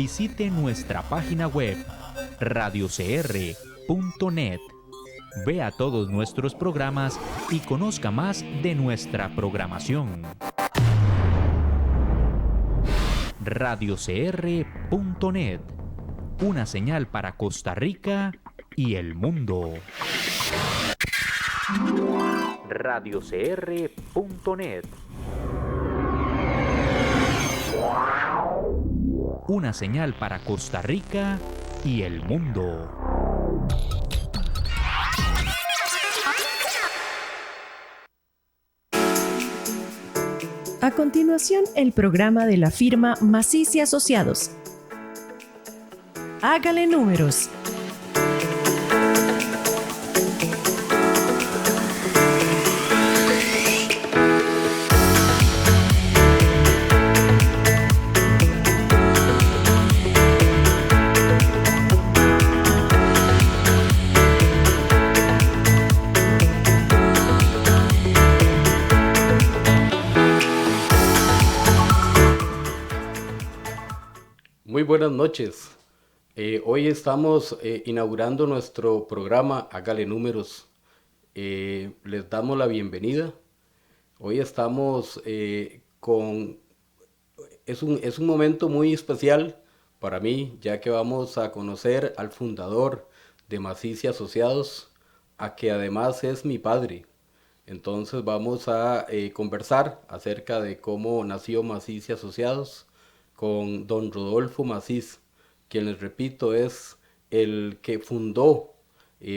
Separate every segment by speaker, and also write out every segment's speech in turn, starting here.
Speaker 1: visite nuestra página web radiocr.net. Vea todos nuestros programas y conozca más de nuestra programación. radiocr.net, una señal para Costa Rica y el mundo. radiocr.net, una señal para Costa Rica y el mundo.
Speaker 2: A continuación, el programa de la firma Macís y Asociados. Hágale números.
Speaker 3: Muy buenas noches. Hoy estamos inaugurando nuestro programa Hágale Números. Les damos la bienvenida. Hoy estamos con... Es un momento muy especial para mí, ya que vamos a conocer al fundador de Macís y Asociados, a que además es mi padre. Entonces vamos a conversar acerca de cómo nació Macís y Asociados con don Rodolfo Macís, quien les repito es el que fundó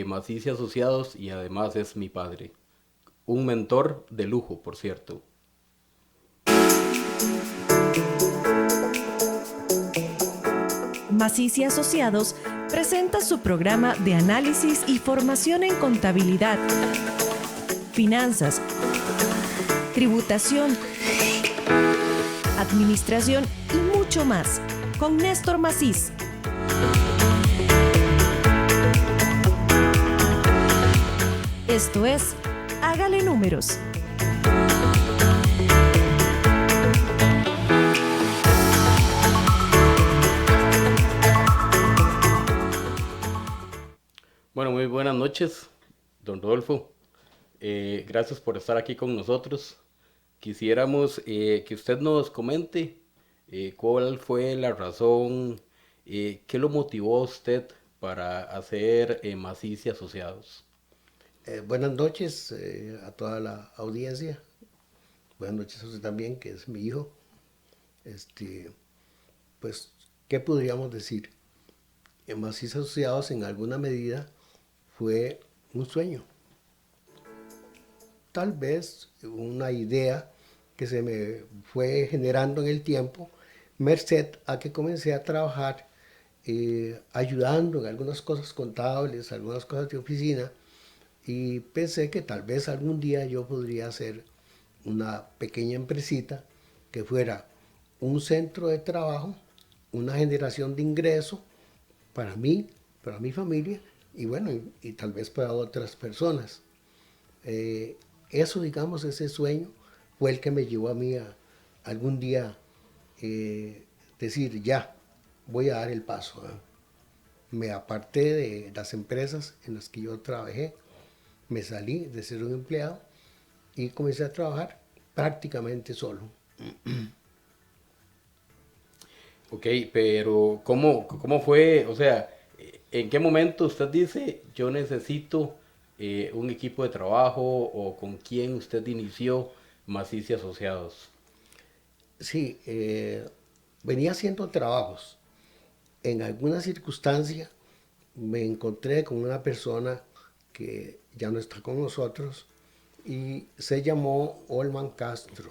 Speaker 3: Macís y Asociados y además es mi padre. Un mentor de lujo, por cierto.
Speaker 2: Macís y Asociados presenta su programa de análisis y formación en contabilidad, finanzas, tributación, administración y mucho más, con Néstor Macís. Esto es Hágale Números.
Speaker 3: Bueno, muy buenas noches, don Rodolfo. Gracias por estar aquí con nosotros. Quisiéramos que usted nos comente cuál fue la razón, qué lo motivó a usted para hacer Macís y Asociados.
Speaker 4: Buenas noches a toda la audiencia. Buenas noches a usted también, que es mi hijo. Pues, ¿qué podríamos decir? Macís y Asociados en alguna medida fue un sueño. Tal vez una idea que se me fue generando en el tiempo, merced a que comencé a trabajar ayudando en algunas cosas contables, algunas cosas de oficina, y pensé que tal vez algún día yo podría hacer una pequeña empresita que fuera un centro de trabajo, una generación de ingreso para mí, para mi familia, y bueno, y tal vez para otras personas. Eso, digamos, ese sueño fue el que me llevó a mí a algún día decir, ya, voy a dar el paso. Me aparté de las empresas en las que yo trabajé, me salí de ser un empleado y comencé a trabajar prácticamente solo.
Speaker 3: Ok, pero ¿cómo fue? O sea, ¿en qué momento usted dice, yo necesito un equipo de trabajo, o con quién usted inició Macís y Asociados?
Speaker 4: Sí, venía haciendo trabajos. En alguna circunstancia me encontré con una persona que ya no está con nosotros y se llamó Olman Castro.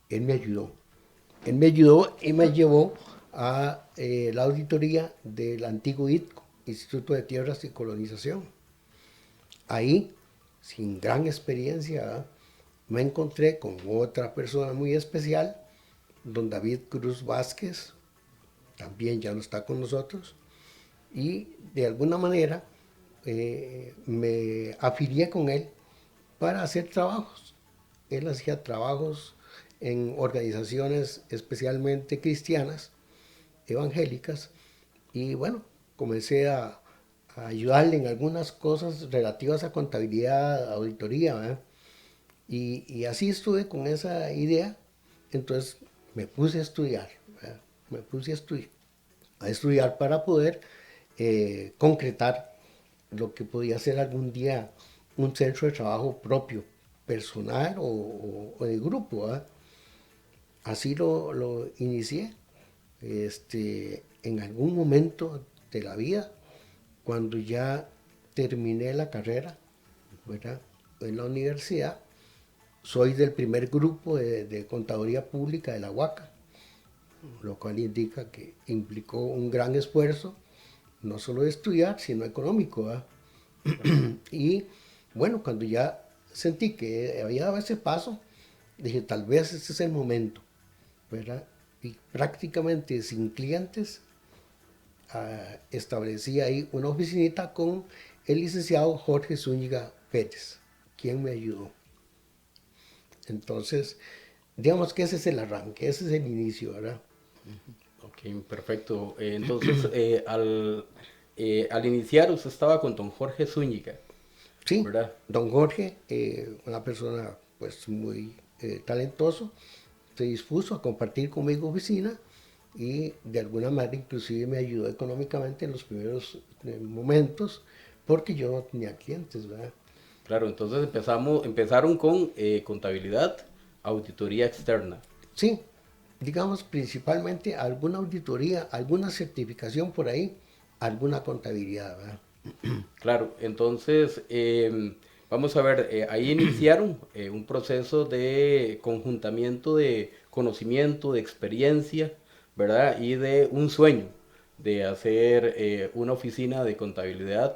Speaker 4: Él me ayudó y me llevó a la auditoría del antiguo ITCO, Instituto de Tierras y Colonización. Ahí, sin gran experiencia, me encontré con otra persona muy especial, don David Cruz Vázquez, también ya no está con nosotros, y de alguna manera me afilié con él para hacer trabajos. Él hacía trabajos en organizaciones especialmente cristianas evangélicas y bueno, comencé a ayudarle en algunas cosas relativas a contabilidad, auditoría, ¿verdad? Y así estuve con esa idea, entonces me puse a estudiar, ¿verdad? Me puse a estudiar para poder concretar lo que podía ser algún día un centro de trabajo propio, personal o de grupo, ¿verdad? Así lo inicié. En algún momento de la vida, cuando ya terminé la carrera, ¿verdad? En la universidad, soy del primer grupo de contaduría pública de la UACA, lo cual indica que implicó un gran esfuerzo, no solo de estudiar, sino económico, ¿verdad? Y bueno, cuando ya sentí que había dado ese paso, dije, tal vez este es el momento, ¿verdad? Y prácticamente sin clientes, establecí ahí una oficinita con el licenciado Jorge Zúñiga Pérez, quien me ayudó. Entonces, digamos que ese es el arranque, ese es el inicio, ¿verdad?
Speaker 3: Ok, perfecto. Entonces, al iniciar usted estaba con don Jorge Zúñiga,
Speaker 4: Sí,
Speaker 3: ¿verdad?
Speaker 4: don Jorge, una persona pues muy talentoso, se dispuso a compartir conmigo oficina y de alguna manera inclusive me ayudó económicamente en los primeros momentos porque yo no tenía clientes, ¿verdad?
Speaker 3: Claro, entonces empezaron con contabilidad, auditoría externa.
Speaker 4: Sí, digamos principalmente alguna auditoría, alguna certificación por ahí, alguna contabilidad, ¿verdad?
Speaker 3: Claro, entonces vamos a ver, ahí iniciaron un proceso de conjuntamiento de conocimiento, de experiencia, ¿verdad? Y de un sueño de hacer una oficina de contabilidad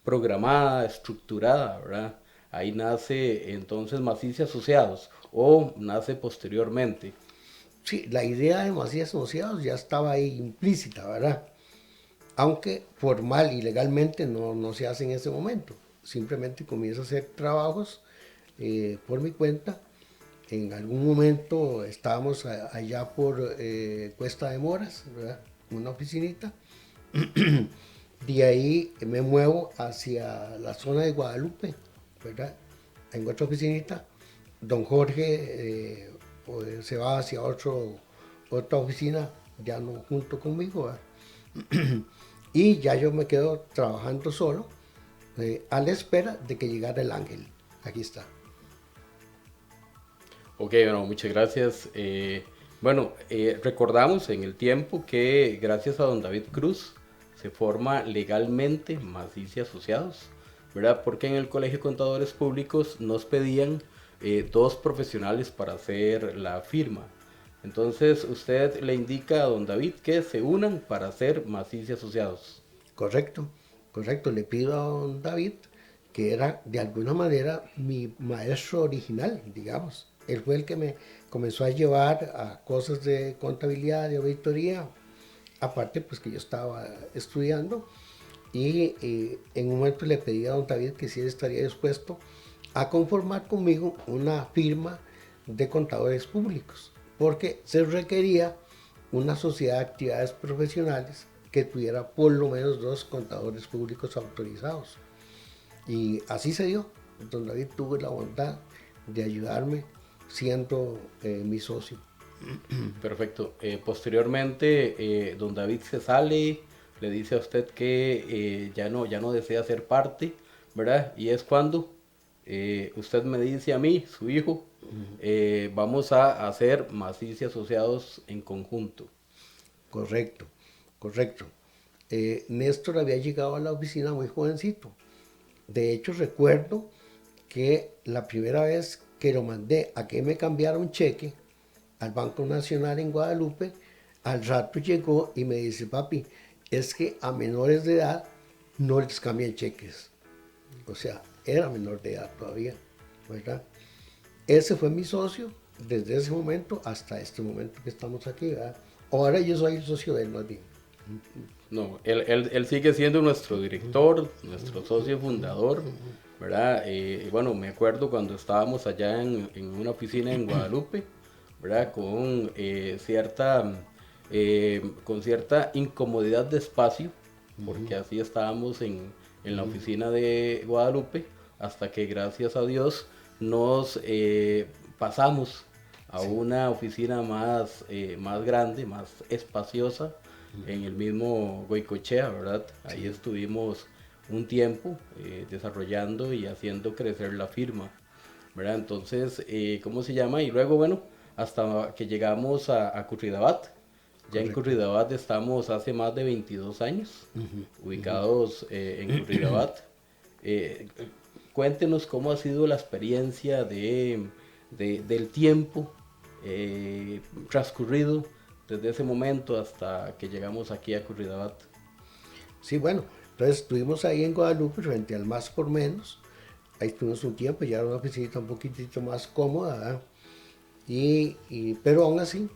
Speaker 3: programada, estructurada, ¿verdad? Ahí nace entonces Maciza Asociados o nace posteriormente.
Speaker 4: Sí, la idea de Macías Asociados ya estaba ahí implícita, ¿verdad? Aunque formal y legalmente no se hace en ese momento. Simplemente comienzo a hacer trabajos por mi cuenta. En algún momento estábamos allá por Cuesta de Moras, ¿verdad? Una oficinita. De ahí me muevo hacia la zona de Guadalupe, ¿verdad? En otra oficinita. Don Jorge se va hacia otra oficina, ya no junto conmigo, ¿verdad? Y ya yo me quedo trabajando solo a la espera de que llegara el ángel. Aquí está.
Speaker 3: Ok, bueno, muchas gracias. Recordamos en el tiempo que gracias a don David Cruz se forma legalmente Maciza Asociados, ¿verdad? Porque en el Colegio de Contadores Públicos nos pedían 2 profesionales para hacer la firma. Entonces usted le indica a don David que se unan para hacer Maciza Asociados.
Speaker 4: Correcto, correcto. Le pido a don David, que era de alguna manera mi maestro original, digamos. Él fue el que me comenzó a llevar a cosas de contabilidad, de auditoría, aparte pues que yo estaba estudiando y en un momento le pedí a don David que si él estaría dispuesto a conformar conmigo una firma de contadores públicos, porque se requería una sociedad de actividades profesionales que tuviera por lo menos 2 contadores públicos autorizados. Y así se dio. Don David tuvo la bondad de ayudarme siendo mi socio.
Speaker 3: Perfecto. Posteriormente, don David se sale, le dice a usted que ya no desea ser parte, ¿verdad? Y es cuando usted me dice a mí, su hijo, vamos a hacer Maciza Asociados en conjunto.
Speaker 4: Correcto, correcto. Néstor había llegado a la oficina muy jovencito. De hecho, recuerdo que la primera vez que lo mandé a que me cambiara un cheque al Banco Nacional en Guadalupe, al rato llegó y me dice, papi, es que a menores de edad no les cambian cheques. O sea, era menor de edad todavía, ¿verdad? Ese fue mi socio desde ese momento hasta este momento que estamos aquí, ¿verdad? Ahora yo soy el socio de él más bien.
Speaker 3: No, él sigue siendo nuestro director, nuestro socio fundador, ¿verdad? Bueno, me acuerdo cuando estábamos allá en una oficina en Guadalupe, ¿verdad? Con cierta con cierta incomodidad de espacio, porque así estábamos en la oficina de Guadalupe, hasta que gracias a Dios nos pasamos a una oficina más grande, más espaciosa, en el mismo Goicoechea, ¿verdad? Ahí estuvimos un tiempo desarrollando y haciendo crecer la firma, ¿verdad? Entonces, ¿cómo se llama? Y luego, bueno, hasta que llegamos a Curridabat. Ya en Curridabat estamos hace más de 22 años, ubicados en Curridabat. Cuéntenos cómo ha sido la experiencia del tiempo transcurrido desde ese momento hasta que llegamos aquí a Curridabat.
Speaker 4: Sí, bueno, entonces estuvimos ahí en Guadalupe frente al Más por Menos. Ahí estuvimos un tiempo, ya era una oficina un poquitito más cómoda, ¿verdad? Pero aún así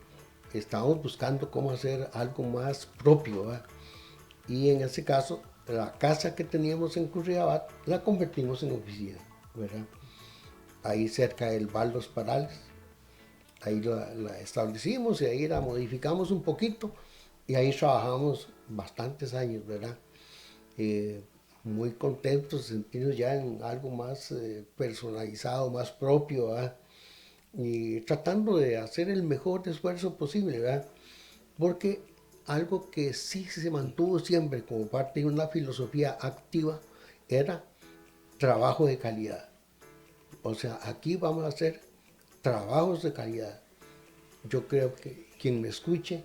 Speaker 4: estábamos buscando cómo hacer algo más propio, ¿verdad? Y en ese caso, la casa que teníamos en Curridabat la convertimos en oficina, ¿verdad? Ahí cerca del Val Los Parales. Ahí la establecimos y ahí la modificamos un poquito y ahí trabajamos bastantes años, ¿verdad? Muy contentos, sentirnos ya en algo más personalizado, más propio, ¿verdad? Y tratando de hacer el mejor esfuerzo posible, ¿verdad? Porque algo que sí se mantuvo siempre como parte de una filosofía activa era trabajo de calidad. O sea, aquí vamos a hacer trabajos de calidad. Yo creo que quien me escuche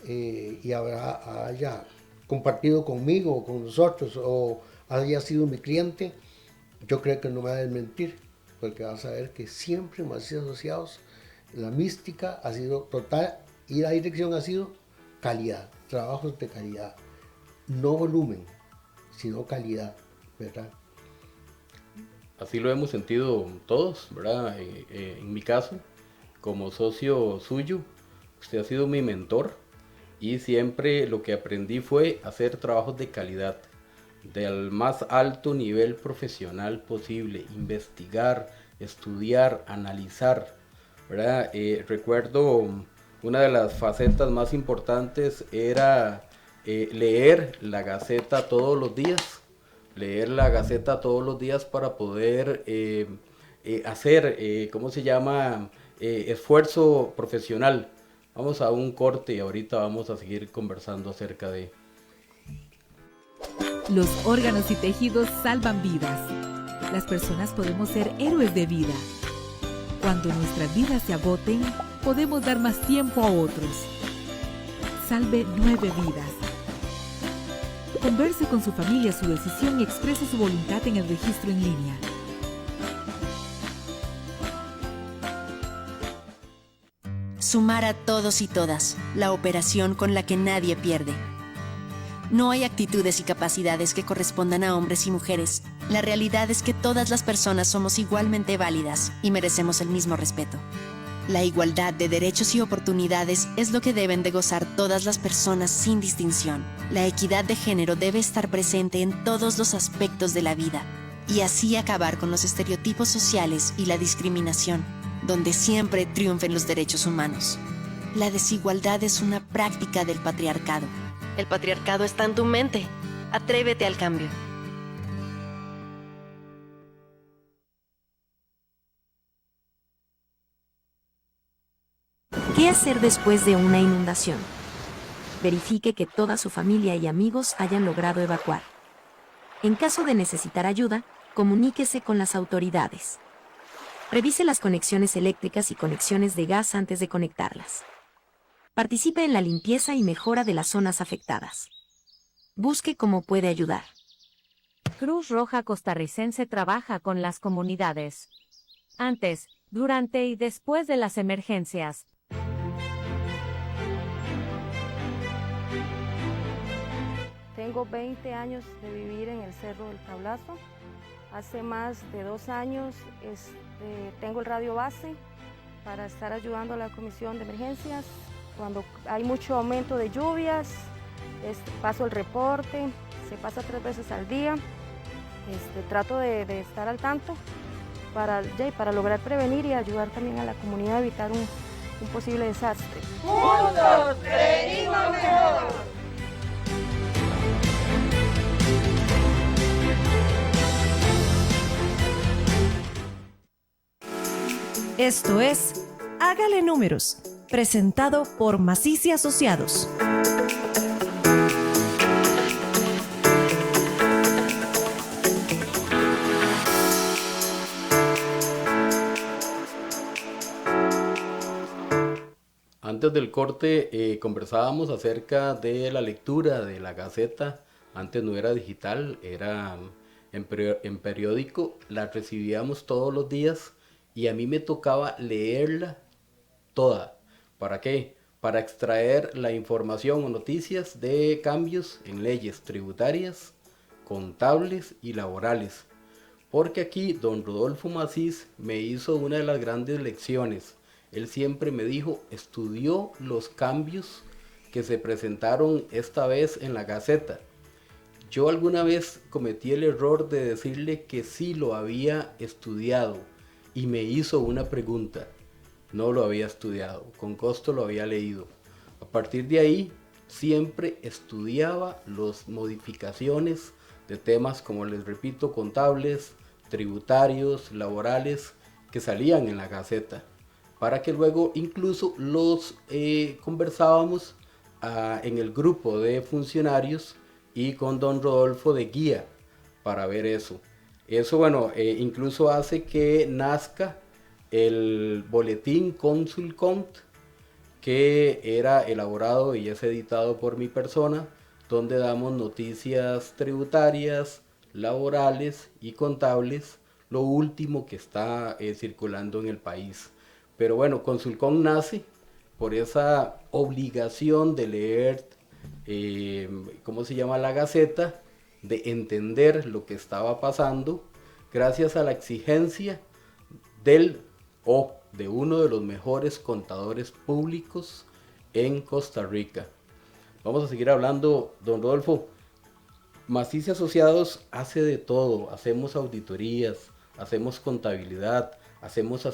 Speaker 4: y haya compartido conmigo o con nosotros o haya sido mi cliente, yo creo que no me va a desmentir, porque va a saber que siempre hemos sido asociados, la mística ha sido total y la dirección ha sido calidad, trabajos de calidad, no volumen, sino calidad, ¿verdad?
Speaker 3: Así lo hemos sentido todos, ¿verdad? En mi caso, como socio suyo, usted ha sido mi mentor y siempre lo que aprendí fue hacer trabajos de calidad, del más alto nivel profesional posible, investigar, estudiar, analizar, ¿verdad? Recuerdo una de las facetas más importantes era leer la Gaceta todos los días. Leer la Gaceta todos los días para poder hacer, ¿cómo se llama? Esfuerzo profesional. Vamos a un corte y ahorita vamos a seguir conversando acerca de...
Speaker 5: Los órganos y tejidos salvan vidas. Las personas podemos ser héroes de vida. Cuando nuestras vidas se agoten, podemos dar más tiempo a otros. Salve 9 vidas. Converse con su familia su decisión y exprese su voluntad en el registro en línea.
Speaker 6: Sumar a todos y todas, la operación con la que nadie pierde. No hay actitudes y capacidades que correspondan a hombres y mujeres. La realidad es que todas las personas somos igualmente válidas y merecemos el mismo respeto. La igualdad de derechos y oportunidades es lo que deben de gozar todas las personas sin distinción. La equidad de género debe estar presente en todos los aspectos de la vida y así acabar con los estereotipos sociales y la discriminación, donde siempre triunfen los derechos humanos. La desigualdad es una práctica del patriarcado.
Speaker 7: El patriarcado está en tu mente. Atrévete al cambio.
Speaker 8: ¿Qué hacer después de una inundación? Verifique que toda su familia y amigos hayan logrado evacuar. En caso de necesitar ayuda, comuníquese con las autoridades. Revise las conexiones eléctricas y conexiones de gas antes de conectarlas. Participe en la limpieza y mejora de las zonas afectadas. Busque cómo puede ayudar.
Speaker 9: Cruz Roja Costarricense trabaja con las comunidades. Antes, durante y después de las emergencias.
Speaker 10: Tengo 20 años de vivir en el Cerro del Tablazo. Hace más de 2 años tengo el radio base para estar ayudando a la Comisión de Emergencias. Cuando hay mucho aumento de lluvias, paso el reporte, se pasa 3 veces al día. Trato de estar al tanto para lograr prevenir y ayudar también a la comunidad a evitar un posible desastre.
Speaker 11: ¡Juntos prevenimos mejor!
Speaker 2: Esto es Hágale Números, presentado por Maciz y Asociados.
Speaker 3: Antes del corte conversábamos acerca de la lectura de la Gaceta. Antes no era digital, era en periódico, la recibíamos todos los días y a mí me tocaba leerla toda. ¿Para qué? Para extraer la información o noticias de cambios en leyes tributarias, contables y laborales. Porque aquí don Rodolfo Maciz me hizo una de las grandes lecciones. Él siempre me dijo, estudió los cambios que se presentaron esta vez en la Gaceta. Yo alguna vez cometí el error de decirle que sí lo había estudiado y me hizo una pregunta. No lo había estudiado, con costo lo había leído. A partir de ahí, siempre estudiaba las modificaciones de temas, como les repito, contables, tributarios, laborales, que salían en la Gaceta, para que luego incluso los conversábamos en el grupo de funcionarios y con don Rodolfo de guía para ver eso. Eso, bueno, incluso hace que nazca el boletín Consulcont, que era elaborado y es editado por mi persona, donde damos noticias tributarias, laborales y contables, lo último que está circulando en el país. Pero bueno, Consulcont nace por esa obligación de leer, ¿cómo se llama? La Gaceta, de entender lo que estaba pasando, gracias a la exigencia de uno de los mejores contadores públicos en Costa Rica. Vamos a seguir hablando, don Rodolfo. Maciz y Asociados hace de todo, hacemos auditorías, hacemos contabilidad, hacemos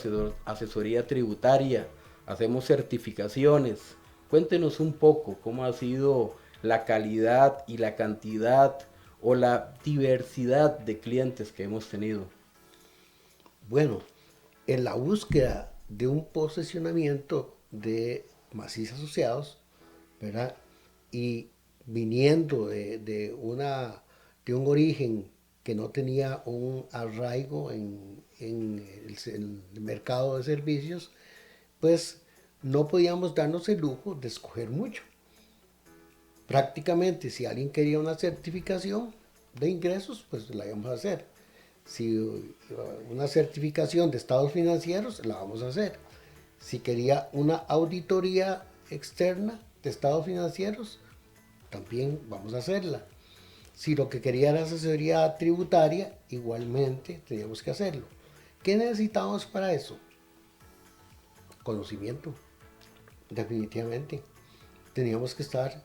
Speaker 3: asesoría tributaria, hacemos certificaciones. Cuéntenos un poco cómo ha sido la calidad y la cantidad o la diversidad de clientes que hemos tenido.
Speaker 4: Bueno, en la búsqueda de un posicionamiento de Maciz Asociados, ¿verdad? Y viniendo de un origen que no tenía un arraigo en el mercado de servicios, pues no podíamos darnos el lujo de escoger mucho. Prácticamente, si alguien quería una certificación de ingresos, pues la íbamos a hacer. Si una certificación de estados financieros, la vamos a hacer. Si quería una auditoría externa de estados financieros, también vamos a hacerla. Si lo que quería era asesoría tributaria, igualmente teníamos que hacerlo. ¿Qué necesitábamos para eso? Conocimiento, definitivamente. Teníamos que estar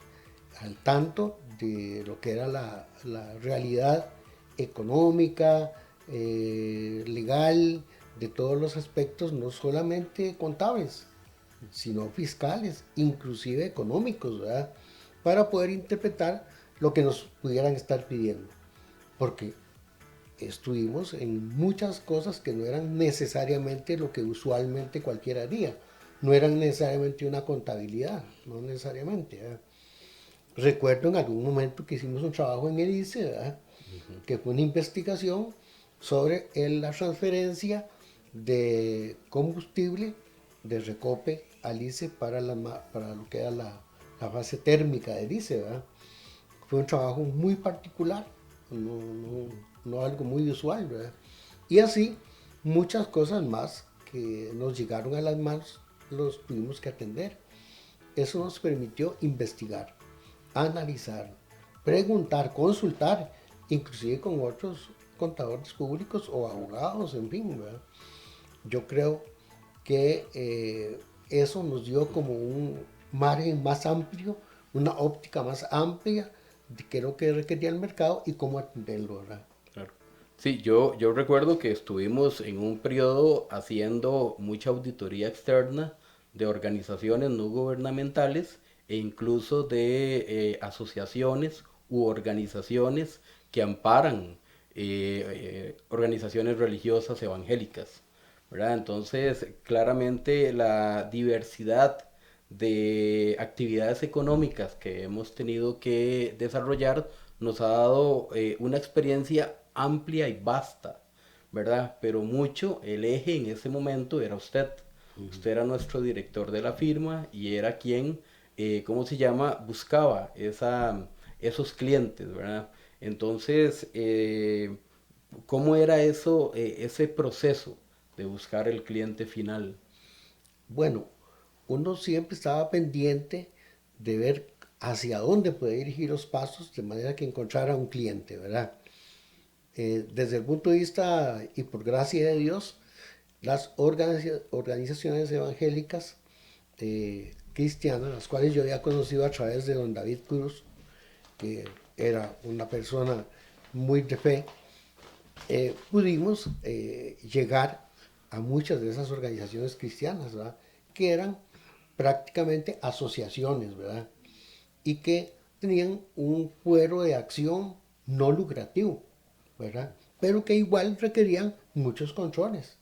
Speaker 4: al tanto de lo que era la realidad económica, legal, de todos los aspectos, no solamente contables, sino fiscales, inclusive económicos, ¿verdad? Para poder interpretar lo que nos pudieran estar pidiendo. Porque estuvimos en muchas cosas que no eran necesariamente lo que usualmente cualquiera haría. No eran necesariamente una contabilidad, no necesariamente, ¿verdad? Recuerdo en algún momento que hicimos un trabajo en el ICE, ¿verdad? Que fue una investigación sobre la transferencia de combustible de Recope al ICE para lo que era la fase térmica del ICE, ¿verdad? Fue un trabajo muy particular, no algo muy usual, ¿verdad? Y así muchas cosas más que nos llegaron a las manos los tuvimos que atender. Eso nos permitió investigar, analizar, preguntar, consultar, inclusive con otros contadores públicos o abogados, en fin, ¿verdad? Yo creo que eso nos dio como un margen más amplio, una óptica más amplia de qué es lo que requería el mercado y cómo atenderlo, ¿verdad?
Speaker 3: Claro. Sí, yo recuerdo que estuvimos en un periodo haciendo mucha auditoría externa de organizaciones no gubernamentales e incluso de asociaciones u organizaciones que amparan organizaciones religiosas evangélicas, ¿verdad? Entonces, claramente la diversidad de actividades económicas que hemos tenido que desarrollar nos ha dado una experiencia amplia y vasta, ¿verdad? Pero mucho el eje en ese momento era usted. Usted era nuestro director de la firma y era quien, ¿cómo se llama? Buscaba esos clientes, ¿verdad? Entonces, ¿cómo era eso, ese proceso de buscar el cliente final?
Speaker 4: Bueno, uno siempre estaba pendiente de ver hacia dónde puede dirigir los pasos de manera que encontrara un cliente, ¿verdad? Desde el punto de vista, y por gracia de Dios, las organizaciones evangélicas cristianas, las cuales yo había conocido a través de don David Cruz, que era una persona muy de fe, pudimos llegar a muchas de esas organizaciones cristianas, ¿verdad? Que eran prácticamente asociaciones, ¿verdad? Y que tenían un fuero de acción no lucrativo, ¿verdad? Pero que igual requerían muchos controles,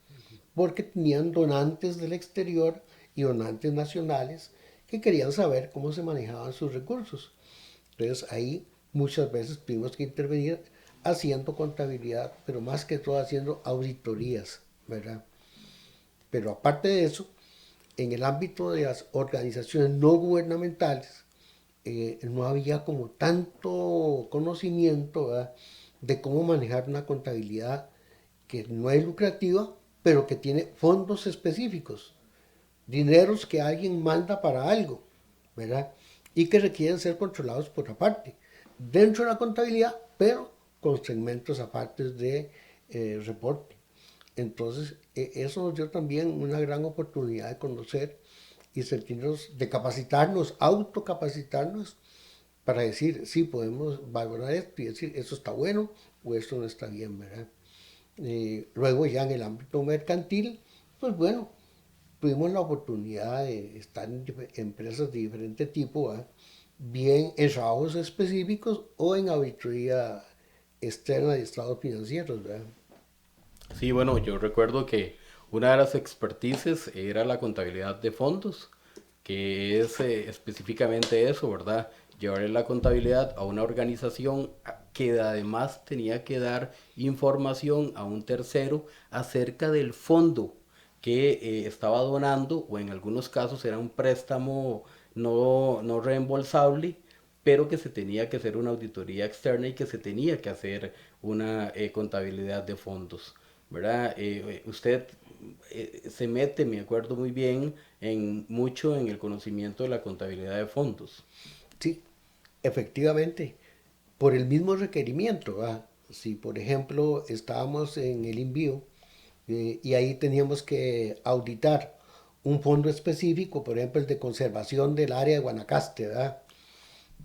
Speaker 4: porque tenían donantes del exterior y donantes nacionales que querían saber cómo se manejaban sus recursos. Entonces ahí muchas veces tuvimos que intervenir haciendo contabilidad, pero más que todo haciendo auditorías, ¿verdad? Pero aparte de eso, en el ámbito de las organizaciones no gubernamentales, no había como tanto conocimiento, ¿verdad?, de cómo manejar una contabilidad que no es lucrativa, pero que tiene fondos específicos, dineros que alguien manda para algo, ¿verdad?, y que requieren ser controlados por aparte, dentro de la contabilidad, pero con segmentos aparte de reporte. Entonces, eso nos dio también una gran oportunidad de conocer y sentirnos, de capacitarnos, autocapacitarnos, para decir, sí, podemos valorar esto y decir, eso está bueno o esto no está bien, ¿verdad? Luego ya en el ámbito mercantil, pues bueno, tuvimos la oportunidad de estar en empresas de diferente tipo, ¿verdad?, bien en trabajos específicos o en auditoría externa de estados financieros, ¿verdad?
Speaker 3: Sí, bueno, yo recuerdo que una de las expertices era la contabilidad de fondos, que es específicamente eso, ¿verdad? Llevarle la contabilidad a una organización que además tenía que dar información a un tercero acerca del fondo que estaba donando, o en algunos casos era un préstamo no reembolsable, pero que se tenía que hacer una auditoría externa y que se tenía que hacer una contabilidad de fondos, ¿verdad? Usted se mete, me acuerdo muy bien, mucho en el conocimiento de la contabilidad de fondos.
Speaker 4: Sí, efectivamente, por el mismo requerimiento, ¿verdad? Si por ejemplo estábamos en el envío y ahí teníamos que auditar un fondo específico, por ejemplo el de conservación del área de Guanacaste, ¿verdad?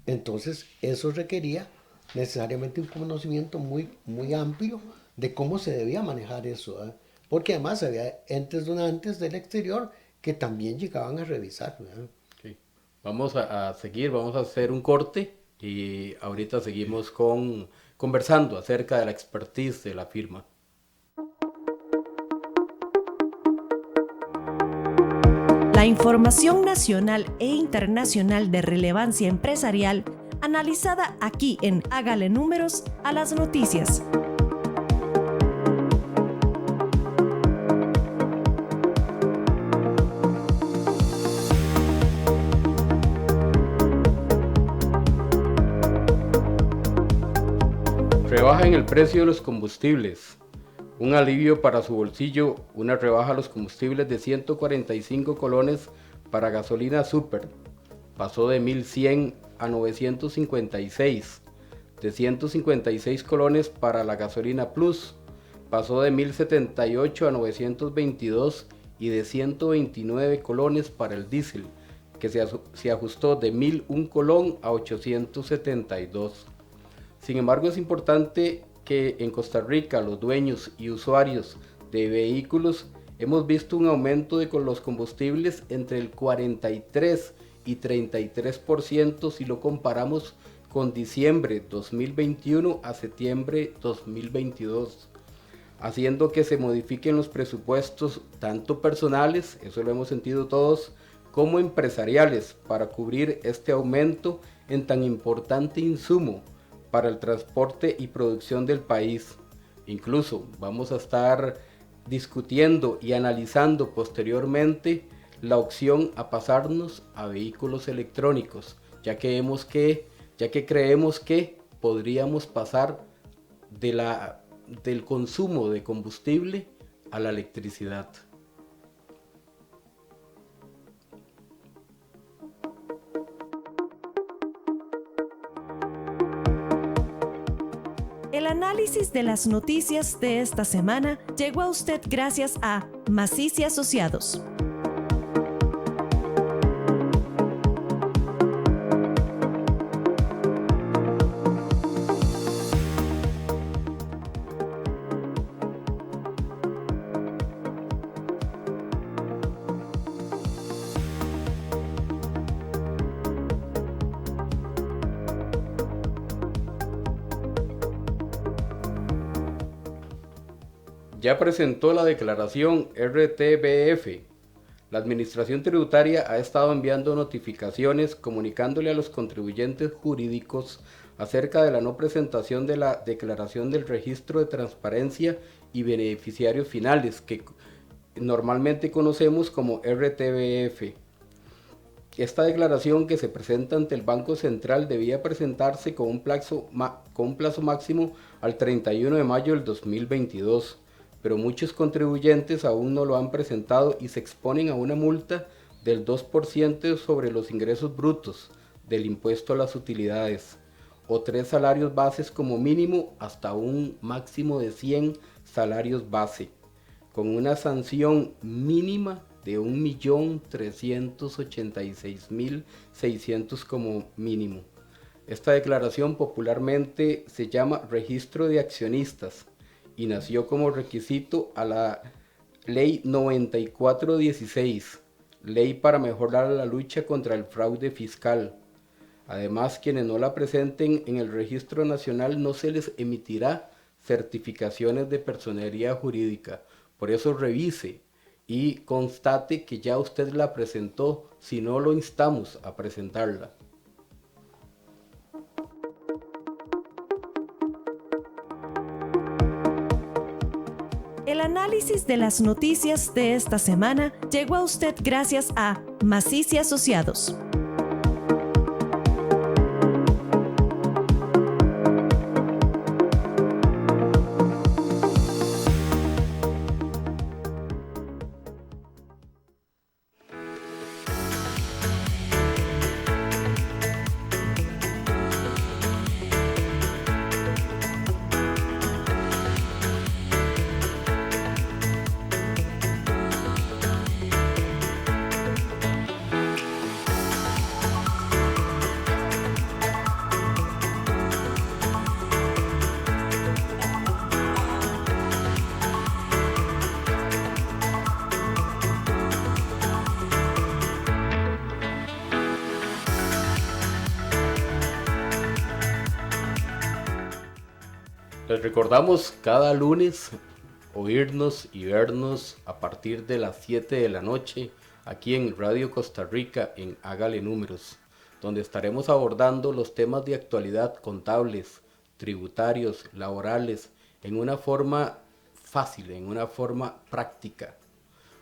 Speaker 4: Entonces eso requería necesariamente un conocimiento muy, muy amplio de cómo se debía manejar eso, ¿verdad? Porque además había entes donantes del exterior que también llegaban a revisar, ¿verdad?
Speaker 3: Okay. Vamos a seguir, vamos a hacer un corte y ahorita seguimos conversando acerca de la expertise de la firma.
Speaker 2: La información nacional e internacional de relevancia empresarial analizada aquí en Hágale Números a las noticias.
Speaker 3: Rebaja en el precio de los combustibles. Un alivio para su bolsillo, una rebaja a los combustibles de 145 colones para gasolina super. Pasó de 1.100 a 956. De 156 colones para la gasolina plus. Pasó de 1.078 a 922 y de 129 colones para el diésel, que se ajustó de 1.001 colón a 872. Sin embargo, es importante que en Costa Rica los dueños y usuarios de vehículos hemos visto un aumento de los combustibles entre el 43 y 33% si lo comparamos con diciembre 2021 a septiembre 2022, haciendo que se modifiquen los presupuestos tanto personales, eso lo hemos sentido todos, como empresariales para cubrir este aumento en tan importante insumo para el transporte y producción del país. Incluso vamos a estar discutiendo y analizando posteriormente la opción a pasarnos a vehículos electrónicos, ya que creemos que podríamos pasar del consumo de combustible a la electricidad.
Speaker 2: El análisis de las noticias de esta semana llegó a usted gracias a Maciz y Asociados.
Speaker 3: Ya presentó la declaración RTBF. La Administración Tributaria ha estado enviando notificaciones comunicándole a los contribuyentes jurídicos acerca de la no presentación de la declaración del registro de transparencia y beneficiarios finales, que normalmente conocemos como RTBF. Esta declaración, que se presenta ante el Banco Central, debía presentarse con un plazo máximo al 31 de mayo del 2022. Pero muchos contribuyentes aún no lo han presentado y se exponen a una multa del 2% sobre los ingresos brutos del impuesto a las utilidades, o 3 salarios bases como mínimo hasta un máximo de 100 salarios base, con una sanción mínima de 1.386.600 como mínimo. Esta declaración popularmente se llama Registro de Accionistas y nació como requisito a la Ley 9416, Ley para mejorar la lucha contra el fraude fiscal. Además, quienes no la presenten en el Registro Nacional no se les emitirá certificaciones de personería jurídica. Por eso revise y constate que ya usted la presentó, si no lo instamos a presentarla.
Speaker 2: El análisis de las noticias de esta semana llegó a usted gracias a Maciz y Asociados.
Speaker 3: Les recordamos cada lunes oírnos y vernos a partir de las 7 de la noche aquí en Radio Costa Rica en Hágale Números, donde estaremos abordando los temas de actualidad contables, tributarios, laborales, en una forma fácil, en una forma práctica.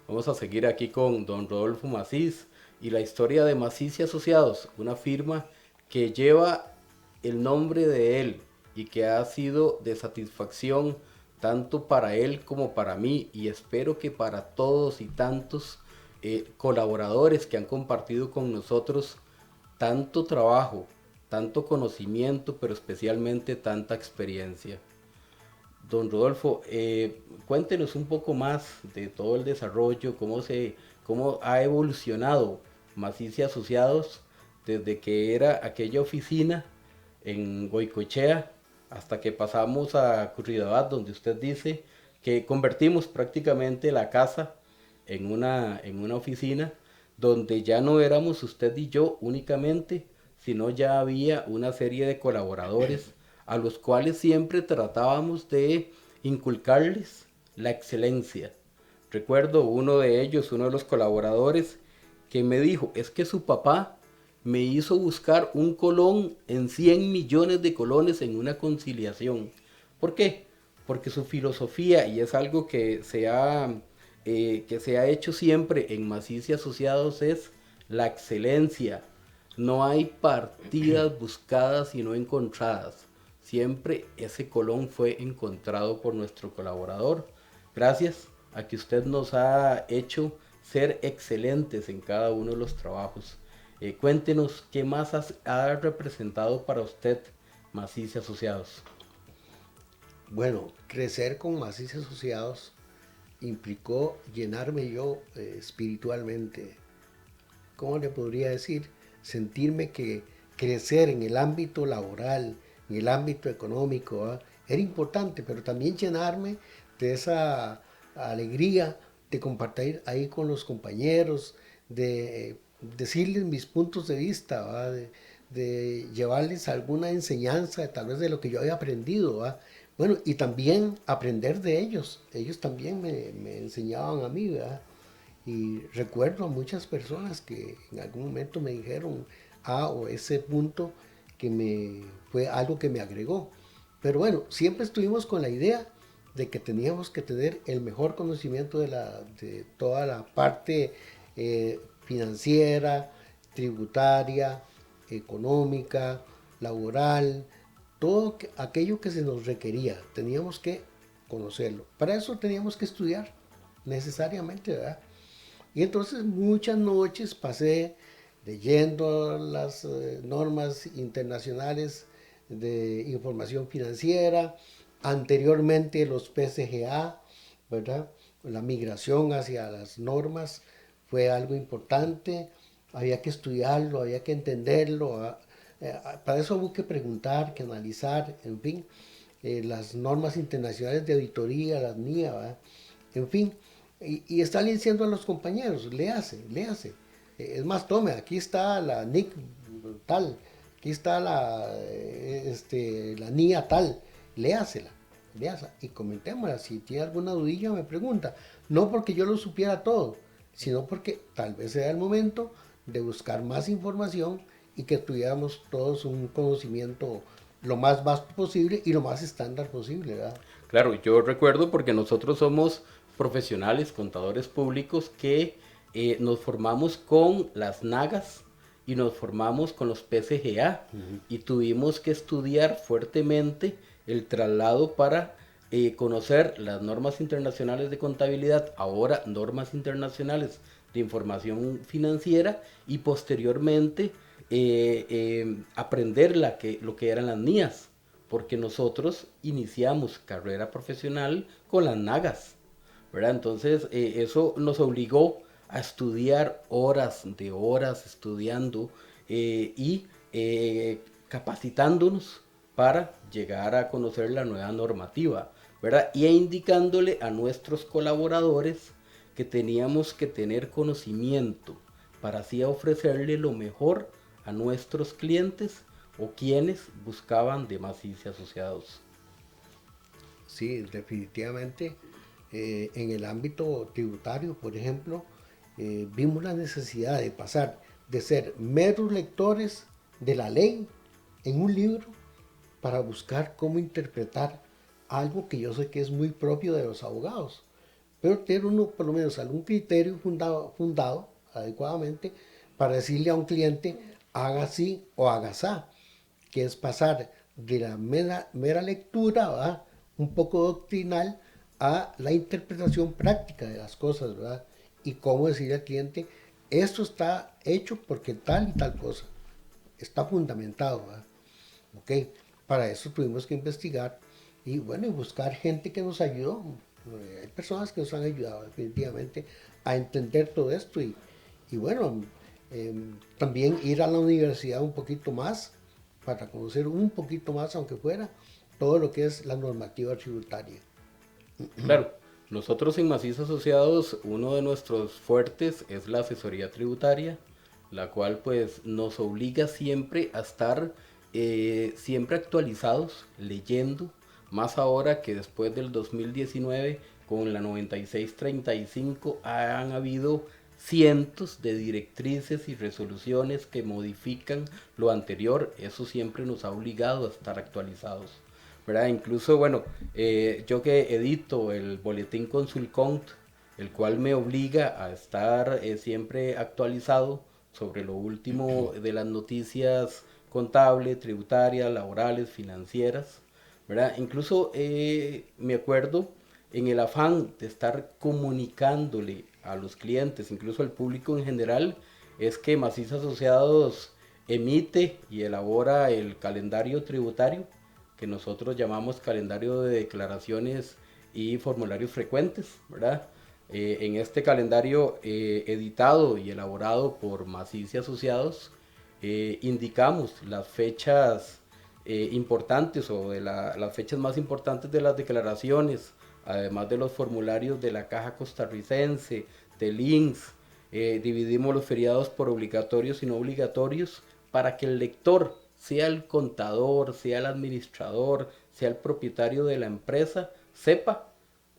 Speaker 3: Vamos a seguir aquí con don Rodolfo Maciz y la historia de Maciz y Asociados, una firma que lleva el nombre de él y que ha sido de satisfacción tanto para él como para mí, y espero que para todos y tantos colaboradores que han compartido con nosotros tanto trabajo, tanto conocimiento, pero especialmente tanta experiencia. Don Rodolfo, cuéntenos un poco más de todo el desarrollo, cómo ha evolucionado Maciz y Asociados desde que era aquella oficina en Goicoechea hasta que pasamos a Curridabat, donde usted dice que convertimos prácticamente la casa en una oficina donde ya no éramos usted y yo únicamente, sino ya había una serie de colaboradores a los cuales siempre tratábamos de inculcarles la excelencia. Recuerdo uno de ellos, uno de los colaboradores, que me dijo, es que su papá me hizo buscar un colón en 100 millones de colones en una conciliación. ¿Por qué? Porque su filosofía, y es algo que se ha hecho siempre en Maciza y Asociados, es la excelencia. No hay partidas buscadas y no encontradas. Siempre ese colón fue encontrado por nuestro colaborador. Gracias a que usted nos ha hecho ser excelentes en cada uno de los trabajos. Cuéntenos qué más ha representado para usted Maciza y Asociados.
Speaker 4: Bueno, crecer con Maciza y Asociados implicó llenarme yo espiritualmente. ¿Cómo le podría decir? Sentirme que crecer en el ámbito laboral, en el ámbito económico, era importante, pero también llenarme de esa alegría de compartir ahí con los compañeros, de decirles mis puntos de vista, de llevarles alguna enseñanza, tal vez de lo que yo había aprendido. Bueno, y también aprender de ellos. Ellos también me enseñaban a mí, ¿verdad? Y recuerdo a muchas personas que en algún momento me dijeron o ese punto que fue algo que me agregó. Pero bueno, siempre estuvimos con la idea de que teníamos que tener el mejor conocimiento de toda la parte financiera, tributaria, económica, laboral, todo aquello que se nos requería, teníamos que conocerlo. Para eso teníamos que estudiar, necesariamente, ¿verdad? Y entonces muchas noches pasé leyendo las normas internacionales de información financiera, anteriormente los PCGA, ¿verdad? La migración hacia las normas fue algo importante, había que estudiarlo, había que entenderlo. Para eso hubo que preguntar, que analizar, en fin, las normas internacionales de auditoría, las NIA, ¿verdad? En fin, y estarle diciendo a los compañeros, léase. Es más, tome, aquí está la NIC tal, aquí está la NIA tal, léasela y comentémosla. Si tiene alguna dudilla me pregunta. No porque yo lo supiera todo, sino porque tal vez sea el momento de buscar más información y que tuviéramos todos un conocimiento lo más vasto posible y lo más estándar posible, ¿verdad?
Speaker 3: Claro, yo recuerdo porque nosotros somos profesionales, contadores públicos, que nos formamos con las NAGAS y nos formamos con los PCGA y tuvimos que estudiar fuertemente el traslado para conocer las normas internacionales de contabilidad, ahora normas internacionales de información financiera y posteriormente aprender lo que eran las NIAs, porque nosotros iniciamos carrera profesional con las NAGAS, ¿verdad? Entonces eso nos obligó a estudiar horas de horas estudiando y capacitándonos para llegar a conocer la nueva normativa, ¿verdad? Y indicándole a nuestros colaboradores que teníamos que tener conocimiento para así ofrecerle lo mejor a nuestros clientes o quienes buscaban de Maciza y Asociados.
Speaker 4: Sí, definitivamente. En el ámbito tributario, por ejemplo, vimos la necesidad de pasar de ser meros lectores de la ley en un libro para buscar cómo interpretar algo que yo sé que es muy propio de los abogados, pero tener uno por lo menos algún criterio fundado adecuadamente para decirle a un cliente haga así o haga así, que es pasar de la mera lectura, ¿verdad?, un poco doctrinal, a la interpretación práctica de las cosas, ¿verdad? Y cómo decirle al cliente, esto está hecho porque tal y tal cosa, está fundamentado, ¿verdad? Ok, para eso tuvimos que investigar y bueno, y buscar gente que nos ayudó. Hay personas que nos han ayudado definitivamente a entender todo esto y bueno, también ir a la universidad un poquito más para conocer un poquito más, aunque fuera, todo lo que es la normativa tributaria.
Speaker 3: Claro, Nosotros en Maciza Asociados, uno de nuestros fuertes es la asesoría tributaria, la cual pues nos obliga siempre a estar siempre actualizados, leyendo, más ahora que después del 2019 con la 9635 han habido cientos de directrices y resoluciones que modifican lo anterior. Eso siempre nos ha obligado a estar actualizados, ¿verdad? Incluso, bueno, yo que edito el boletín Consulcont, el cual me obliga a estar siempre actualizado sobre lo último de las noticias contables, tributarias, laborales, financieras, ¿verdad? Incluso me acuerdo en el afán de estar comunicándole a los clientes, incluso al público en general, es que Maciza Asociados emite y elabora el calendario tributario, que nosotros llamamos calendario de declaraciones y formularios frecuentes, ¿verdad? En este calendario editado y elaborado por Maciza Asociados, indicamos las fechas importantes o de las fechas más importantes de las declaraciones, además de los formularios de la Caja Costarricense, del INSS. Dividimos los feriados por obligatorios y no obligatorios para que el lector, sea el contador, sea el administrador, sea el propietario de la empresa, sepa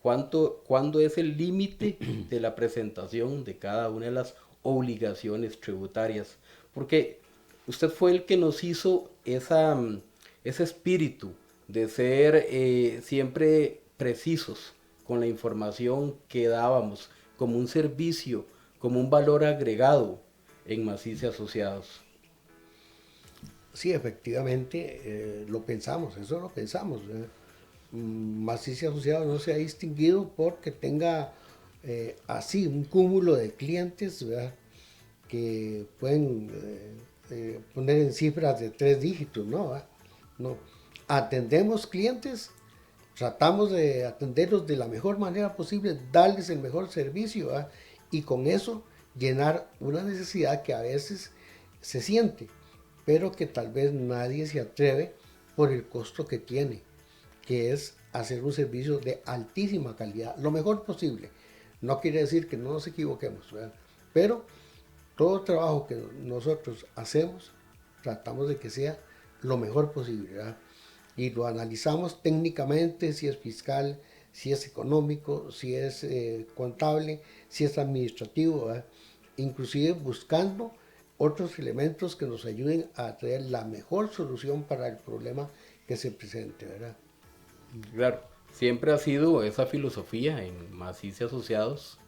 Speaker 3: cuándo es el límite de la presentación de cada una de las obligaciones tributarias. Porque usted fue el que nos hizo ese espíritu de ser siempre precisos con la información que dábamos como un servicio, como un valor agregado en Maciza Asociados.
Speaker 4: Sí, efectivamente, lo pensamos. Maciza Asociados no se ha distinguido porque tenga así un cúmulo de clientes, ¿verdad?, que pueden poner en cifras de 3 dígitos, ¿no? No. Atendemos clientes, tratamos de atenderlos de la mejor manera posible, darles el mejor servicio, ¿verdad?, y con eso llenar una necesidad que a veces se siente, pero que tal vez nadie se atreve por el costo que tiene, que es hacer un servicio de altísima calidad, lo mejor posible. No quiere decir que no nos equivoquemos, ¿verdad?, pero todo el trabajo que nosotros hacemos, tratamos de que sea lo mejor posible, ¿verdad?, y lo analizamos técnicamente, si es fiscal, si es económico, si es contable, si es administrativo, ¿verdad?, inclusive buscando otros elementos que nos ayuden a traer la mejor solución para el problema que se presente, ¿verdad?
Speaker 3: Claro, siempre ha sido esa filosofía en Maciza Asociados.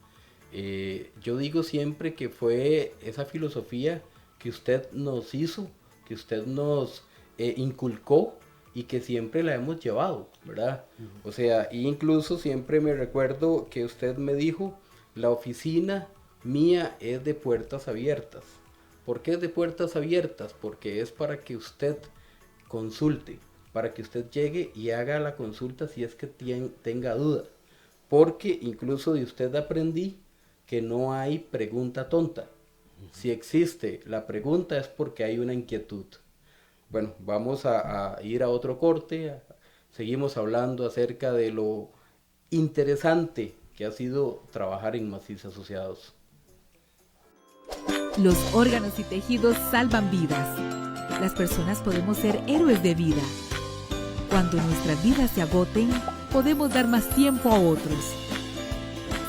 Speaker 3: Yo digo siempre que fue esa filosofía que usted nos hizo, que usted nos inculcó y que siempre la hemos llevado, ¿verdad? O sea, incluso siempre me recuerdo que usted me dijo, la oficina mía es de puertas abiertas. ¿Por qué es de puertas abiertas? Porque es para que usted consulte, para que usted llegue y haga la consulta si es que tenga duda. Porque incluso de usted aprendí que no hay pregunta tonta. Si existe la pregunta es porque hay una inquietud. Bueno, vamos a ir a otro corte. Seguimos hablando acerca de lo interesante que ha sido trabajar en Maciza Asociados.
Speaker 5: Los órganos y tejidos salvan vidas. Las personas podemos ser héroes de vida. Cuando nuestras vidas se agoten, podemos dar más tiempo a otros.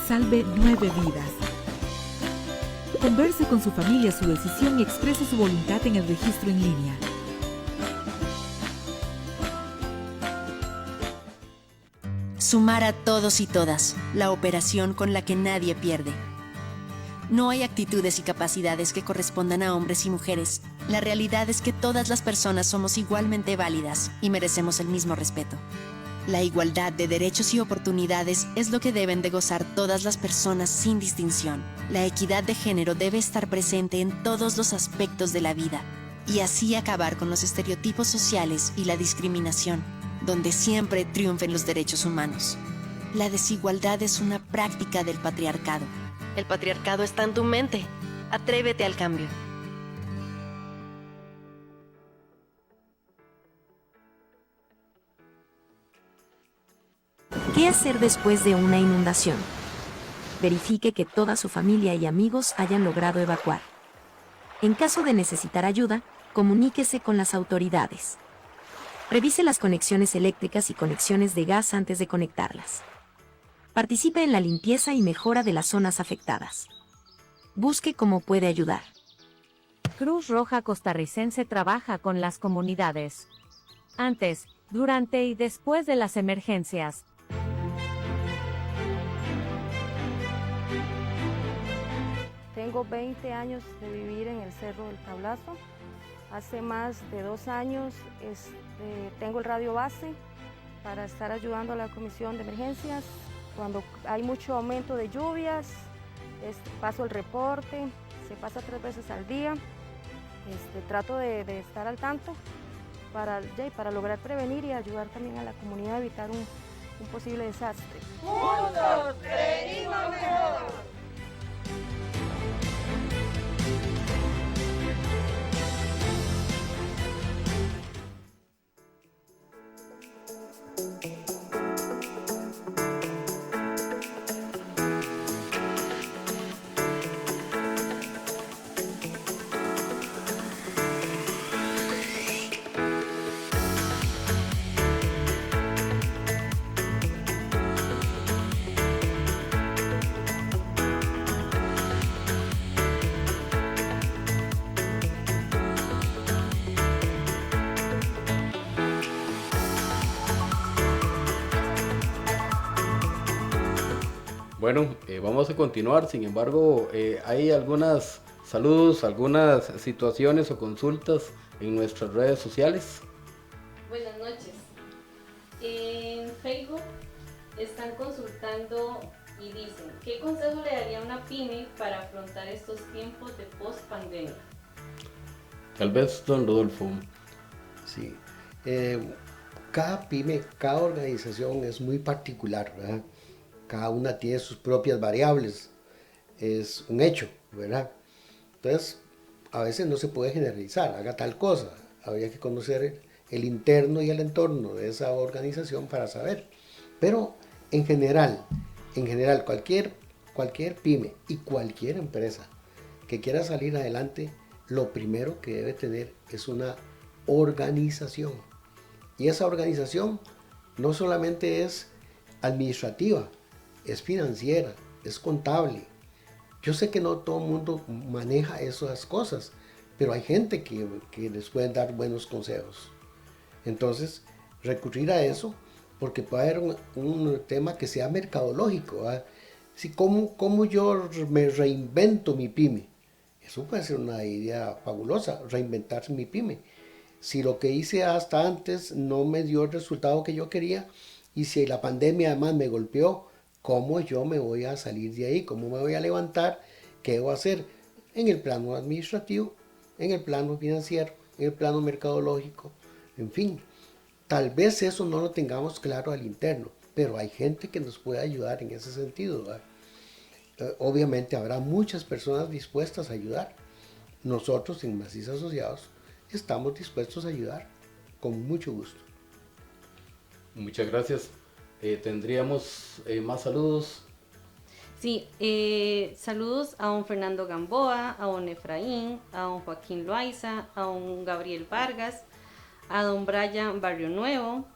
Speaker 5: Salve 9 vidas. Converse con su familia su decisión y exprese su voluntad en el registro en línea.
Speaker 6: Sumar a todos y todas, la operación con la que nadie pierde. No hay actitudes y capacidades que correspondan a hombres y mujeres. La realidad es que todas las personas somos igualmente válidas y merecemos el mismo respeto. La igualdad de derechos y oportunidades es lo que deben de gozar todas las personas sin distinción. La equidad de género debe estar presente en todos los aspectos de la vida y así acabar con los estereotipos sociales y la discriminación, donde siempre triunfen los derechos humanos. La desigualdad es una práctica del patriarcado.
Speaker 7: El patriarcado está en tu mente. Atrévete al cambio.
Speaker 8: ¿Qué hacer después de una inundación? Verifique que toda su familia y amigos hayan logrado evacuar. En caso de necesitar ayuda, comuníquese con las autoridades. Revise las conexiones eléctricas y conexiones de gas antes de conectarlas. Participe en la limpieza y mejora de las zonas afectadas. Busque cómo puede ayudar.
Speaker 9: Cruz Roja Costarricense trabaja con las comunidades. Antes, durante y después de las emergencias.
Speaker 10: Tengo 20 años de vivir en el Cerro del Tablazo. Hace más de 2 años tengo el radio base para estar ayudando a la comisión de emergencias. Cuando hay mucho aumento de lluvias, paso el reporte, se pasa 3 veces al día. Trato de estar al tanto para lograr prevenir y ayudar también a la comunidad a evitar un posible desastre.
Speaker 11: Juntos prevenimos mejor.
Speaker 3: Bueno, vamos a continuar, sin embargo, hay algunos saludos, algunas situaciones o consultas en nuestras redes sociales.
Speaker 12: Buenas noches. En Facebook están consultando y dicen, ¿qué consejo le daría a una pyme para afrontar estos tiempos de post-pandemia?
Speaker 3: Tal vez don Rodolfo.
Speaker 4: Sí, cada pyme, cada organización es muy particular, ¿verdad? Cada una tiene sus propias variables, es un hecho, ¿verdad? Entonces, a veces no se puede generalizar, haga tal cosa, habría que conocer el interno y el entorno de esa organización para saber. Pero en general, cualquier pyme y cualquier empresa que quiera salir adelante, lo primero que debe tener es una organización. Y esa organización no solamente es administrativa, es financiera, es contable. Yo sé que no todo el mundo maneja esas cosas, pero hay gente que les puede dar buenos consejos. Entonces, recurrir a eso, porque puede haber un tema que sea mercadológico, ¿verdad? Si, ¿cómo yo me reinvento mi pyme? Eso puede ser una idea fabulosa, reinventarse mi pyme. Si lo que hice hasta antes no me dio el resultado que yo quería, y si la pandemia además me golpeó, ¿cómo yo me voy a salir de ahí? ¿Cómo me voy a levantar? ¿Qué debo hacer? En el plano administrativo, en el plano financiero, en el plano mercadológico, en fin. Tal vez eso no lo tengamos claro al interno, pero hay gente que nos puede ayudar en ese sentido, ¿verdad? Obviamente habrá muchas personas dispuestas a ayudar. Nosotros en Maciza Asociados estamos dispuestos a ayudar con mucho gusto.
Speaker 3: Muchas gracias. Tendríamos más saludos.
Speaker 12: Sí, saludos a don Fernando Gamboa, a don Efraín, a don Joaquín Loaiza, a don Gabriel Vargas, a don Brian Barrio Nuevo,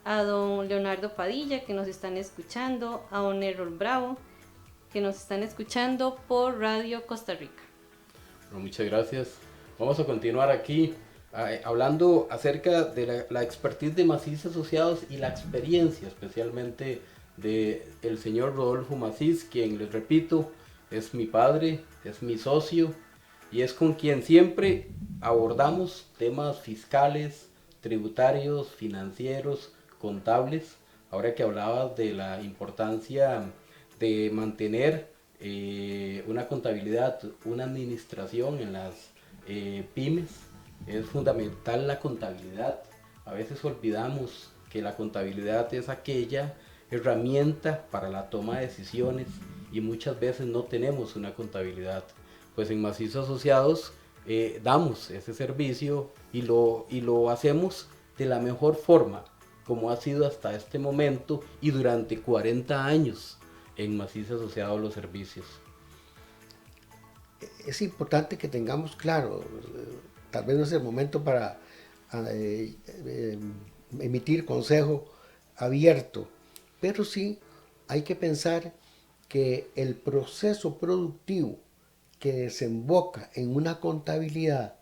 Speaker 12: a don Leonardo Padilla, que nos están escuchando, a don Errol Bravo, que nos están escuchando por Radio Costa Rica.
Speaker 3: Bueno, muchas gracias. Vamos a continuar aquí hablando acerca de la expertise de Maciza Asociados y la experiencia especialmente del señor Rodolfo Macís, quien, les repito, es mi padre, es mi socio y es con quien siempre abordamos temas fiscales, tributarios, financieros, contables. Ahora que hablabas de la importancia de mantener una contabilidad, una administración en las pymes, es fundamental la contabilidad. A veces olvidamos que la contabilidad es aquella herramienta para la toma de decisiones y muchas veces no tenemos una contabilidad. Pues en Maciza Asociados damos ese servicio y lo hacemos de la mejor forma, como ha sido hasta este momento y durante 40 años en Maciza Asociados los servicios?
Speaker 4: Es importante que tengamos claro, tal vez no es el momento para emitir consejo abierto, pero sí hay que pensar que el proceso productivo que desemboca en una contabilidad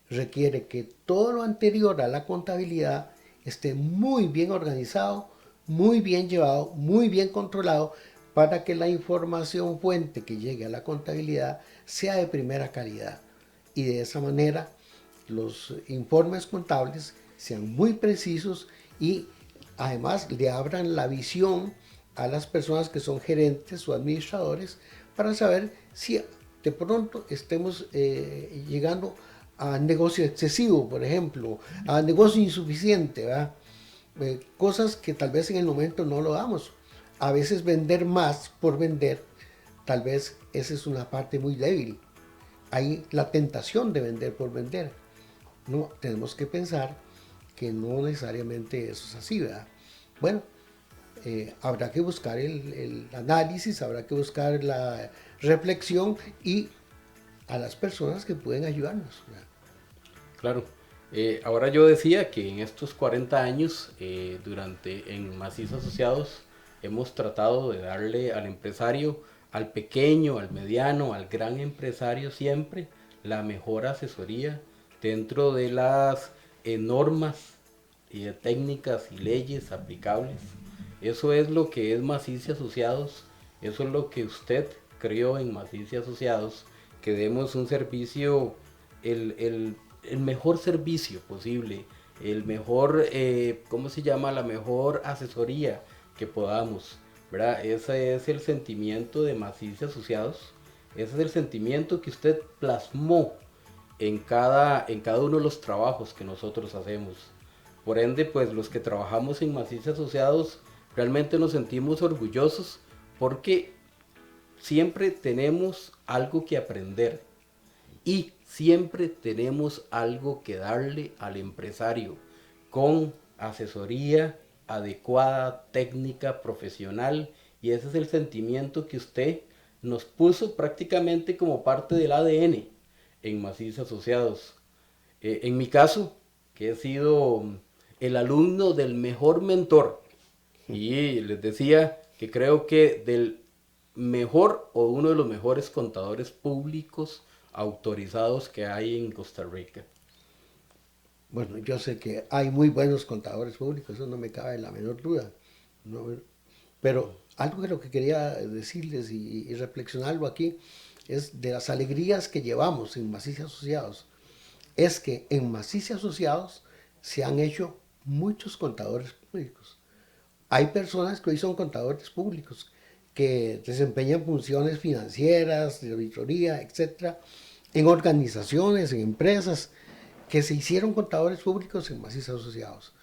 Speaker 4: requiere que todo lo anterior a la contabilidad esté muy bien organizado, muy bien llevado, muy bien controlado, para que la información fuente que llegue a la contabilidad sea de primera calidad. Y de esa manera los informes contables sean muy precisos y además le abran la visión a las personas que son gerentes o administradores para saber si de pronto estemos llegando a negocio excesivo, por ejemplo, a negocio insuficiente, ¿verdad? Cosas que tal vez en el momento no lo damos. A veces vender más por vender, tal vez esa es una parte muy débil. Hay la tentación de vender por vender. No, tenemos que pensar que no necesariamente eso es así, ¿verdad? Bueno, habrá que buscar el análisis, habrá que buscar la reflexión y a las personas que pueden ayudarnos, ¿verdad?
Speaker 3: Claro. Ahora yo decía que en estos 40 años, en Maciza Asociados, hemos tratado de darle al empresario, al pequeño, al mediano, al gran empresario siempre, la mejor asesoría dentro de las normas y de técnicas y leyes aplicables. Eso es lo que es Maciza Asociados, eso es lo que usted creó en Maciza Asociados, que demos un servicio, el mejor servicio posible, el mejor, la mejor asesoría que podamos, ¿verdad? Ese es el sentimiento de Maciza Asociados, ese es el sentimiento que usted plasmó en cada uno de los trabajos que nosotros hacemos. Por ende, pues los que trabajamos en Maciza Asociados realmente nos sentimos orgullosos porque siempre tenemos algo que aprender y siempre tenemos algo que darle al empresario con asesoría adecuada, técnica, profesional, y ese es el sentimiento que usted nos puso prácticamente como parte del ADN en Maciza Asociados. En mi caso, que he sido el alumno del mejor mentor, y les decía que creo que del mejor o uno de los mejores contadores públicos autorizados que hay en Costa Rica.
Speaker 4: Bueno, yo sé que hay muy buenos contadores públicos, eso no me cabe la menor duda, ¿no? Pero algo que lo que quería decirles y reflexionarlo aquí es de las alegrías que llevamos en Maciza Asociados. Es que en Maciza Asociados se han hecho muchos contadores públicos. Hay personas que hoy son contadores públicos, que desempeñan funciones financieras, de auditoría, etc., en organizaciones, en empresas, que se hicieron contadores públicos en Maciza Asociados.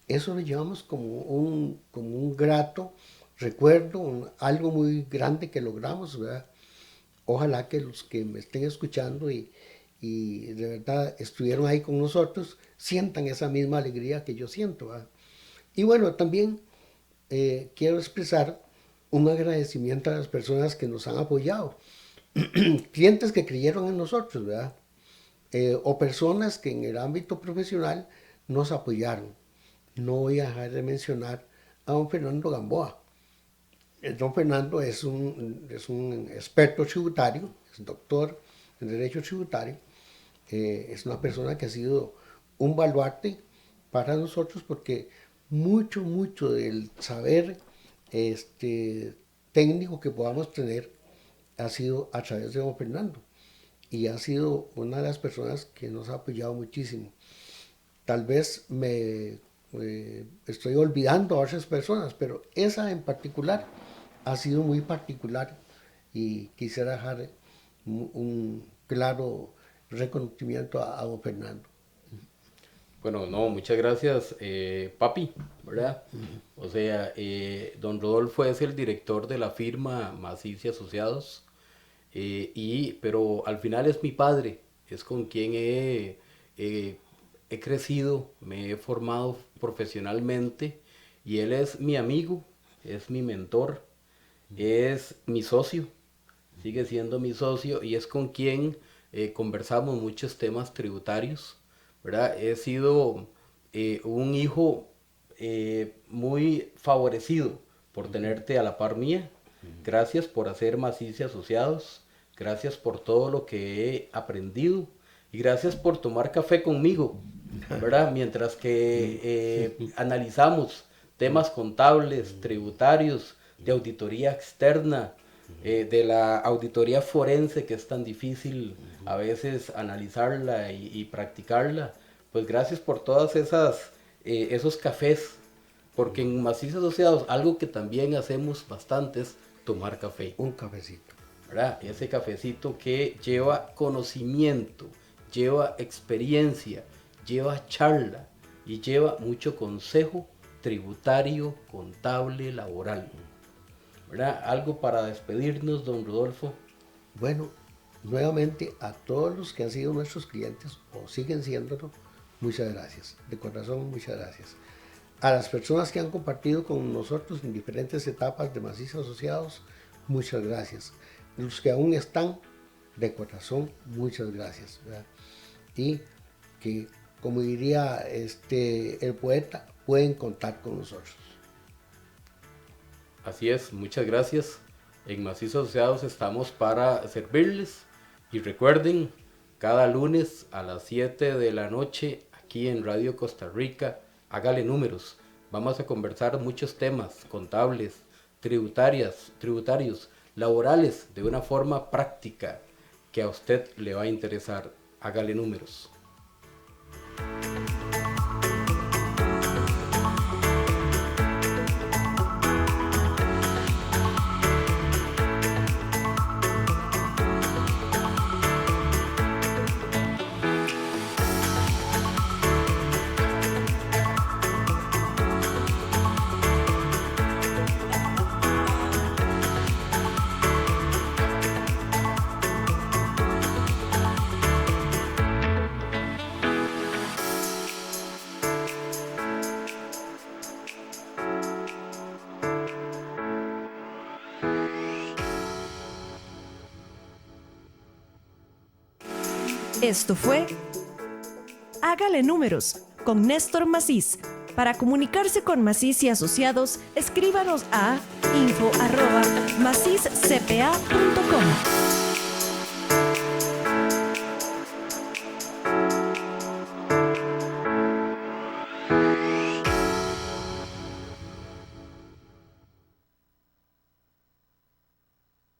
Speaker 4: Eso lo llevamos como un grato recuerdo, algo muy grande que logramos, ¿verdad? Ojalá que los que me estén escuchando y de verdad estuvieron ahí con nosotros, sientan esa misma alegría que yo siento, ¿verdad? Y bueno, también quiero expresar un agradecimiento a las personas que nos han apoyado, clientes que creyeron en nosotros, ¿verdad? O personas que en el ámbito profesional nos apoyaron. No voy a dejar de mencionar a don Fernando Gamboa. Don Fernando es un experto tributario, es doctor en Derecho Tributario, es una persona que ha sido un baluarte para nosotros porque mucho del saber técnico que podamos tener ha sido a través de don Fernando. Y ha sido una de las personas que nos ha apoyado muchísimo. Tal vez me estoy olvidando a otras personas, pero esa en particular ha sido muy particular y quisiera dejar un claro reconocimiento a don Fernando.
Speaker 3: Bueno, no, muchas gracias, papi, ¿verdad? O sea, don Rodolfo es el director de la firma Maciza Asociados. Pero al final es mi padre, es con quien he he crecido, me he formado profesionalmente y él es mi amigo, es mi mentor, es mi socio, sigue siendo mi socio y es con quien conversamos muchos temas tributarios, ¿verdad? He sido un hijo muy favorecido por tenerte a la par mía. Gracias por hacer Maciz y Asociados, gracias por todo lo que he aprendido y gracias por tomar café conmigo, ¿verdad? Mientras que analizamos temas contables, tributarios, de auditoría externa, de la auditoría forense, que es tan difícil a veces analizarla y practicarla. Pues gracias por todas esos cafés, porque en Maciz Asociados algo que también hacemos bastante es tomar café.
Speaker 4: Un cafecito,
Speaker 3: ¿verdad? Ese cafecito que lleva conocimiento, lleva experiencia, lleva charla y lleva mucho consejo tributario, contable, laboral, ¿verdad? Algo para despedirnos, don Rodolfo.
Speaker 4: Bueno, nuevamente a todos los que han sido nuestros clientes o siguen siéndolo, muchas gracias, de corazón muchas gracias. A las personas que han compartido con nosotros en diferentes etapas de Maciz Asociados, muchas gracias. Los que aún están, de corazón, muchas gracias, ¿verdad? Y que, como diría el poeta, pueden contar con nosotros.
Speaker 3: Así es, muchas gracias. En Maciz Asociados estamos para servirles y recuerden, cada lunes a las 7 de la noche aquí en Radio Costa Rica, hágale números. Vamos a conversar muchos temas contables, tributarios, laborales, de una forma práctica que a usted le va a interesar. Hágale números.
Speaker 2: Esto fue Hágale Números con Néstor Maciz. Para comunicarse con Maciz y Asociados, escríbanos a info@macizcpa.com.